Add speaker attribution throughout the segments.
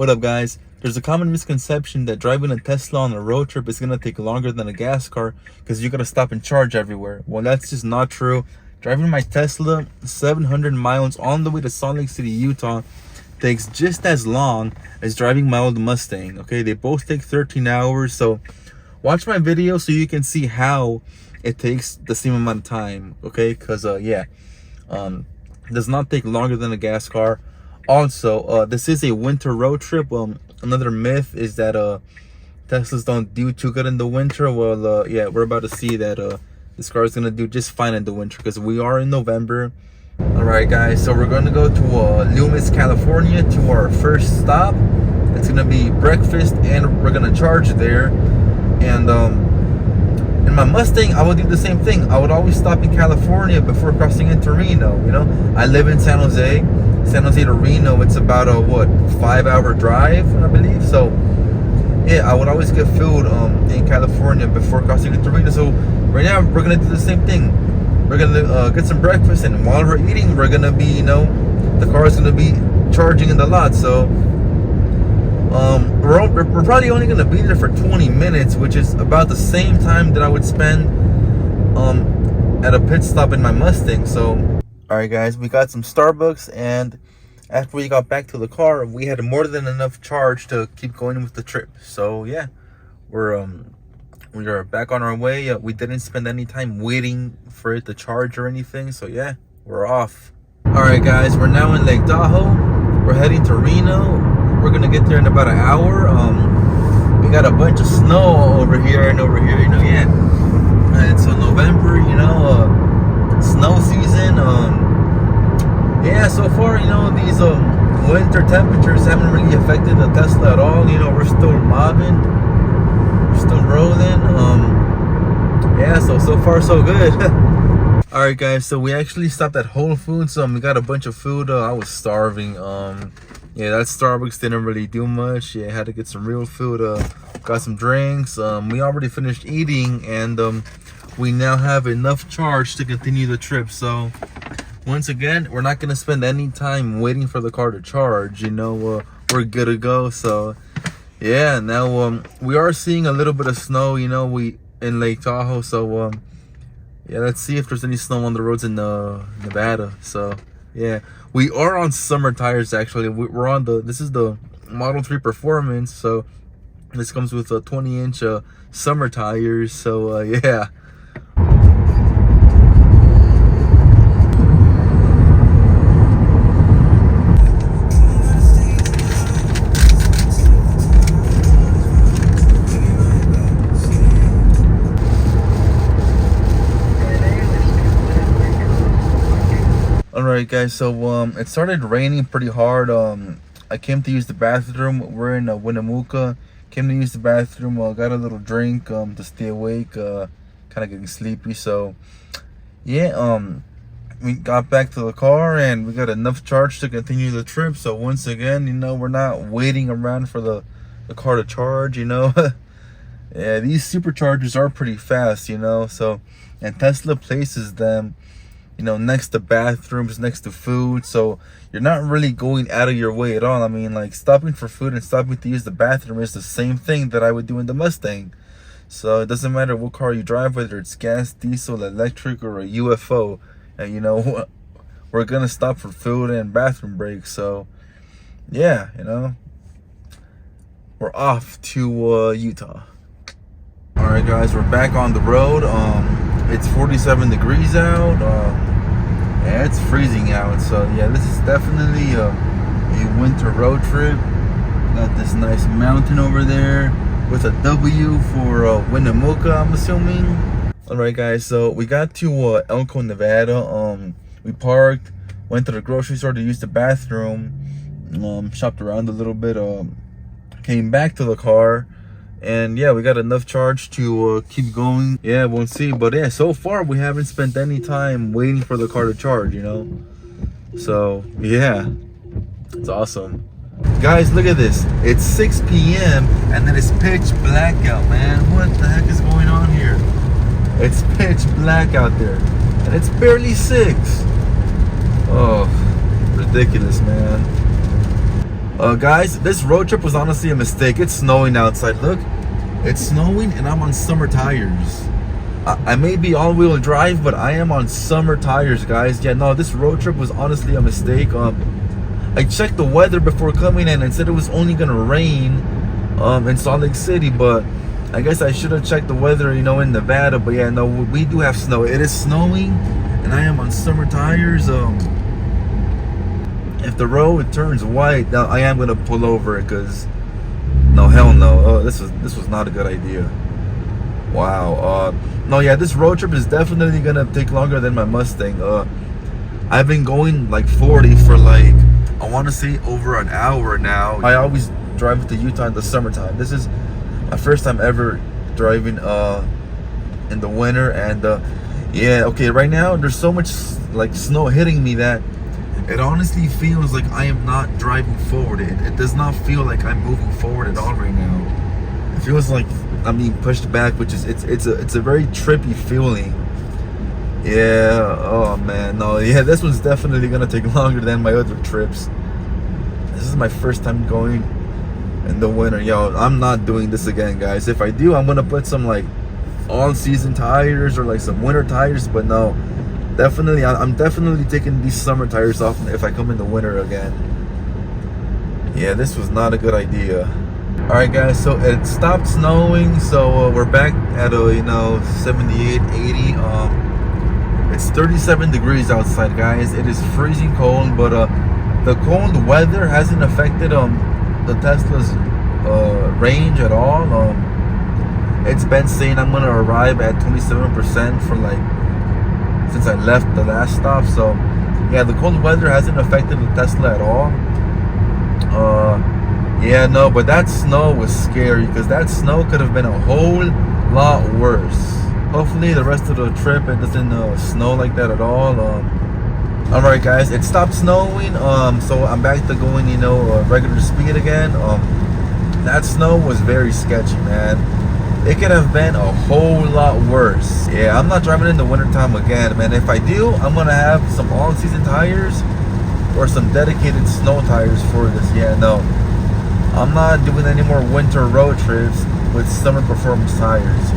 Speaker 1: What up, guys? There's a common misconception that driving a Tesla on a road trip is gonna take longer than a gas car because you gotta stop and charge everywhere. Well, that's just not true. Driving my Tesla 700 miles on the way to Salt Lake City, Utah takes just as long as driving my old Mustang. Okay, they both take 13 hours. So watch my video so you can see how it takes the same amount of time. Okay, because it does not take longer than a gas car. Also, this is a winter road trip. Another myth is that Teslas don't do too good in the winter. Well, yeah, we're about to see that this car is gonna do just fine in the winter because we are in November. All right, guys, so we're gonna go to Loomis, California, to our first stop. It's gonna be breakfast, and we're gonna charge there. And in my Mustang, I would do the same thing. I would always stop in California before crossing into Reno. You know, I live in San Jose to Reno. It's about a 5-hour drive, I believe. So yeah, I would always get food in California before crossing into Reno. So right now we're gonna do the same thing. We're gonna get some breakfast, and while we're eating, we're gonna be, you know, the car is gonna be charging in the lot. So we're probably only gonna be there for 20 minutes, which is about the same time that I would spend at a pit stop in my Mustang. So all right, guys, we got some Starbucks, and after we got back to the car, we had more than enough charge to keep going with the trip. So yeah, we are back on our way. We didn't spend any time waiting for it to charge or anything. So yeah, we're off. All right, guys, we're now in Lake Tahoe. We're heading to Reno. We're gonna get there in about an hour. We got a bunch of snow over here and over here. You know, yeah, and it's November. You know, snow season. Yeah, so far, you know, these winter temperatures haven't really affected the Tesla at all. You know, we're still mobbing, we're still rolling. Yeah, so far so good. All right, guys, so we actually stopped at Whole Foods. We got a bunch of food. I was starving. Yeah, that Starbucks didn't really do much. Yeah, I had to get some real food. Got some drinks. We already finished eating, and we now have enough charge to continue the trip. So once again, we're not gonna spend any time waiting for the car to charge. You know, we're good to go. So yeah, now we are seeing a little bit of snow, you know, in Lake Tahoe. So yeah, let's see if there's any snow on the roads in Nevada. So yeah, we are on summer tires. Actually, we're on this is the Model 3 Performance. So this comes with 20-inch summer tires. So yeah. Alright, guys, so it started raining pretty hard. I came to use the bathroom. We're in Winnemucca. Came to use the bathroom. Got a little drink to stay awake. Kind of getting sleepy. So yeah, we got back to the car, and we got enough charge to continue the trip. So once again, you know, we're not waiting around for the car to charge. You know, yeah, these superchargers are pretty fast. You know, so, and Tesla places them, you know, next to bathrooms, next to food. So you're not really going out of your way at all. I mean, like, stopping for food and stopping to use the bathroom is the same thing that I would do in the Mustang. So it doesn't matter what car you drive, whether it's gas, diesel, electric, or a UFO. And you know, we're gonna stop for food and bathroom breaks. So yeah, you know, we're off to Utah. All right, guys, we're back on the road. It's 47 degrees out. Yeah, it's freezing out. So yeah, this is definitely a winter road trip. Got this nice mountain over there with a W for Winnemucca, I'm assuming. All right, guys, so we got to Elko, Nevada. We parked, went to the grocery store to use the bathroom, shopped around a little bit, came back to the car. And yeah, we got enough charge to keep going. Yeah, we'll see. But yeah, so far we haven't spent any time waiting for the car to charge, you know. So yeah, it's awesome. Guys, look at this. It's 6 p.m. and then it's pitch black out, man. What the heck is going on here? It's pitch black out there, and it's barely 6. Oh, ridiculous, man. Guys, this road trip was honestly a mistake. It's snowing outside. Look, it's snowing and I'm on summer tires. I may be all-wheel drive, but I am on summer tires, guys. Yeah, no, this road trip was honestly a mistake. I checked the weather before coming in and said it was only gonna rain in Salt Lake City, but I guess I should have checked the weather, you know, in Nevada. But yeah, no, we do have snow. It is snowing and I am on summer tires. If the road turns white, now I am gonna pull over, because no, hell no. Oh, this was not a good idea. Wow. No, yeah, this road trip is definitely gonna take longer than my Mustang. I've been going like 40 for like, I want to say over an hour now. I always drive to Utah in the summertime. This is my first time ever driving in the winter, and yeah, okay, right now there's so much like snow hitting me that it honestly feels like I am not driving forward. It does not feel like I'm moving forward at all right now. It feels like I'm being pushed back, which is it's a very trippy feeling. Yeah, oh man, no, yeah, this one's definitely gonna take longer than my other trips. This is my first time going in the winter. Yo, I'm not doing this again, guys. If I do, I'm gonna put some like all-season tires or like some winter tires, but no, definitely, I'm definitely taking these summer tires off if I come in the winter again. Yeah, this was not a good idea. All right, guys, so it stopped snowing, so we're back at you know, 78, 80. It's 37 degrees outside, guys. It is freezing cold, but the cold weather hasn't affected the Tesla's range at all. It's been saying I'm gonna arrive at 27% for like since I left the last stop. So yeah, the cold weather hasn't affected the Tesla at all. Yeah, no, but that snow was scary, because that snow could have been a whole lot worse. Hopefully the rest of the trip it doesn't snow like that at all. All right, guys, it stopped snowing, so I'm back to going, you know, regular speed again. That snow was very sketchy, man. It could have been a whole lot worse. Yeah, I'm not driving in the wintertime again, man. If I do, I'm gonna have some all-season tires or some dedicated snow tires for this. Yeah, no, I'm not doing any more winter road trips with summer performance tires.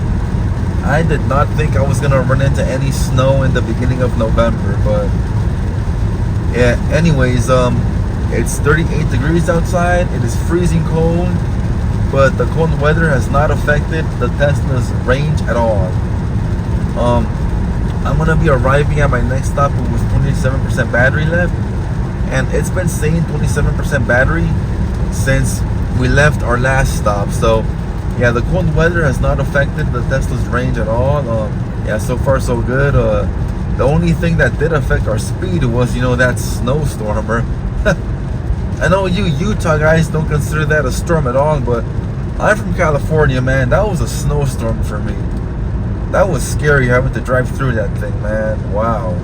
Speaker 1: I did not think I was gonna run into any snow in the beginning of November, but yeah, anyways, it's 38 degrees outside. It is freezing cold, but the cold weather has not affected the Tesla's range at all. I'm gonna be arriving at my next stop with 27% battery left, and it's been saying 27% battery since we left our last stop. So yeah, the cold weather has not affected the Tesla's range at all. Yeah, so far so good. The only thing that did affect our speed was, you know, that snowstorm. I know you Utah guys don't consider that a storm at all, but I'm from California, man. That was a snowstorm for me. That was scary having to drive through that thing, man. Wow.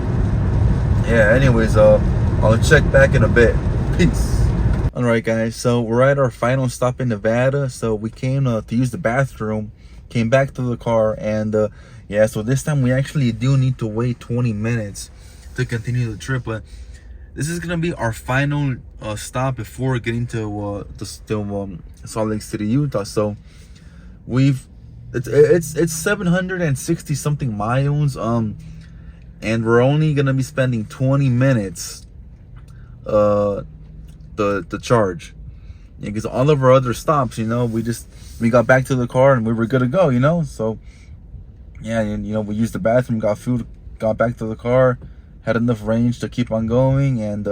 Speaker 1: Yeah, anyways, I'll check back in a bit. Peace. All right, guys, so we're at our final stop in Nevada. So we came to use the bathroom, came back to the car, and yeah, so this time we actually do need to wait 20 minutes to continue the trip. But this is gonna be our final stop before getting to Salt Lake City, Utah. So it's 760 something miles, and we're only gonna be spending 20 minutes the charge, because all of our other stops, you know, we got back to the car and we were good to go, you know. So yeah, you know, we used the bathroom, got food, got back to the car, had enough range to keep on going. And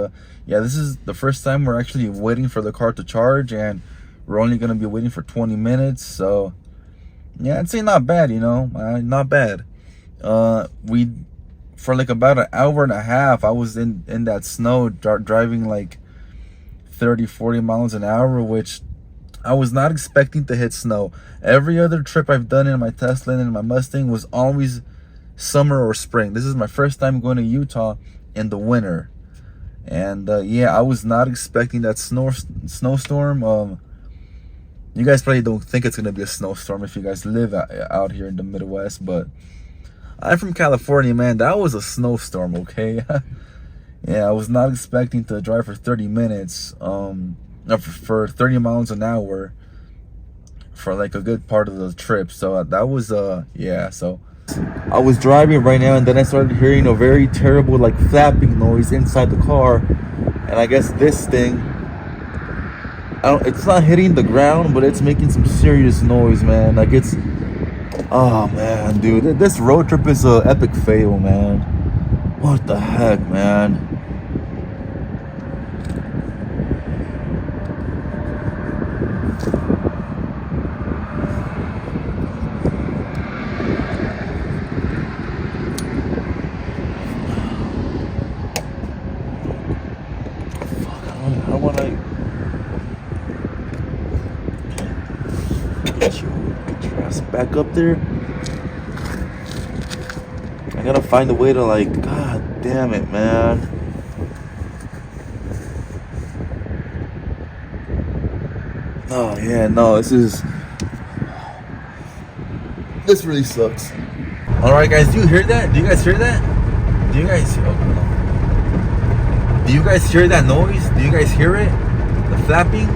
Speaker 1: yeah, this is the first time we're actually waiting for the car to charge, and we're only going to be waiting for 20 minutes. So yeah, I'd say not bad, you know, not bad. We for like about an hour and a half I was in that snow, driving like 30-40 miles an hour, which I was not expecting to hit snow. Every other trip I've done in my Tesla and in my Mustang was always summer or spring. This is my first time going to Utah in the winter, and yeah, I was not expecting that snowstorm. You guys probably don't think it's gonna be a snowstorm if you guys live out here in the Midwest, but I'm from California, man. That was a snowstorm, okay? Yeah, I was not expecting to drive for 30 minutes. for 30 miles an hour for like a good part of the trip. So that was yeah. So I was driving right now, and then I started hearing a very terrible like flapping noise inside the car, and I guess this thing, it's not hitting the ground, but it's making some serious noise, man. Like it's, oh man, dude, this road trip is a epic fail, man. What the heck, man? How would I get your ass back up there? I gotta find a way to like, god damn it, man. Oh yeah, no, this really sucks. All right, guys, do you hear that? Do you guys hear that? Do you guys? Oh, no. Do you guys hear that noise? Do you guys hear it? The flapping?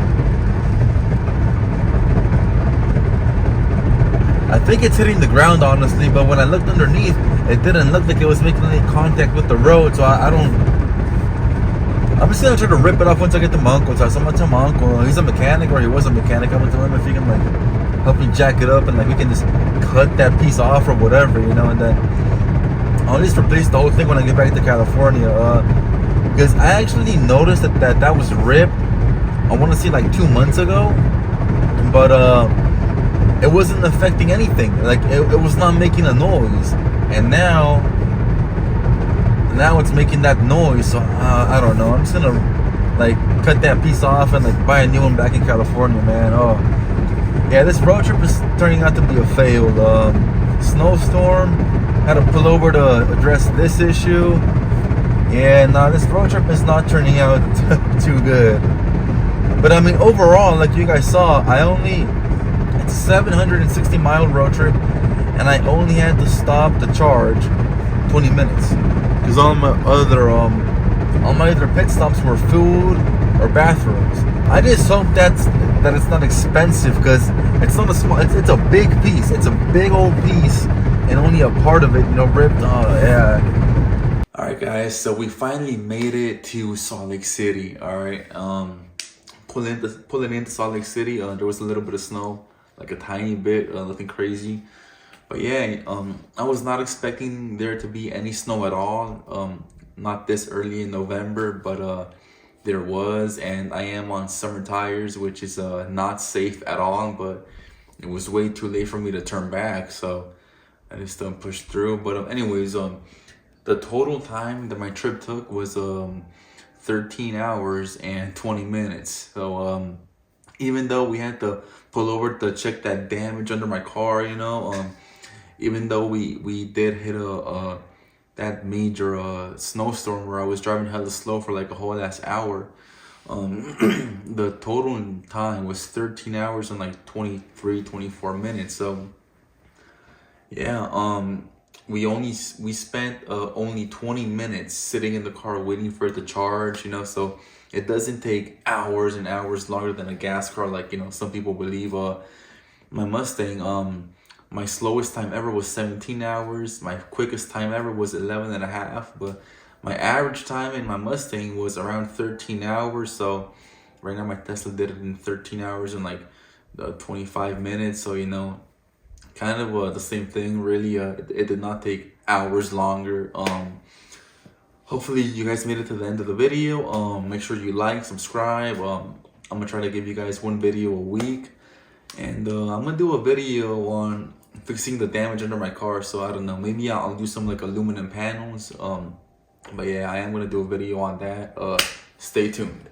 Speaker 1: I think it's hitting the ground, honestly, but when I looked underneath, it didn't look like it was making any contact with the road, so I don't... I'm just gonna try to rip it off once I get to my uncle's house. I'm gonna tell my uncle, he's a mechanic, or he was a mechanic. I'm gonna tell him if he can, like, help me jack it up, and, like, we can just cut that piece off or whatever, you know, and then I'll just replace the whole thing when I get back to California. Because I actually noticed that was ripped, I want to say like 2 months ago, but it wasn't affecting anything. Like it was not making a noise, and now it's making that noise. So I don't know. I'm just gonna like cut that piece off and like buy a new one back in California, man. Oh yeah, this road trip is turning out to be a fail. Snowstorm, had to pull over to address this issue. Yeah, no, this road trip is not turning out too good. But I mean, overall, like you guys saw, it's a 760 mile road trip, and I only had to stop to charge 20 minutes. Because all my other pit stops were food or bathrooms. I just hope that it's not expensive, because it's not a small, it's a big piece. It's a big old piece, and only a part of it, ripped. Oh yeah. Alright guys, so we finally made it to Salt Lake City. Alright, pulling into Salt Lake City, there was a little bit of snow, like a tiny bit, nothing crazy. But yeah, I was not expecting there to be any snow at all, not this early in November, but there was, and I am on summer tires, which is not safe at all, but it was way too late for me to turn back, so I just pushed through. But anyways, the total time that my trip took was 13 hours and 20 minutes. So even though we had to pull over to check that damage under my car, even though we did hit that major snowstorm where I was driving hella slow for like a whole last hour, the total time was 13 hours and like 24 minutes. So yeah, we spent only 20 minutes sitting in the car waiting for it to charge, so it doesn't take hours and hours longer than a gas car, like some people believe. My Mustang, my slowest time ever was 17 hours. My quickest time ever was 11 and a half, but my average time in my Mustang was around 13 hours. So right now my Tesla did it in 13 hours and like 25 minutes. So kind of the same thing, really. It did not take hours longer. Hopefully you guys made it to the end of the video. Make sure you like, subscribe. I'm gonna try to give you guys one video a week, and I'm gonna do a video on fixing the damage under my car. So I don't know, maybe I'll do some like aluminum panels. But yeah, I am gonna do a video on that. Stay tuned.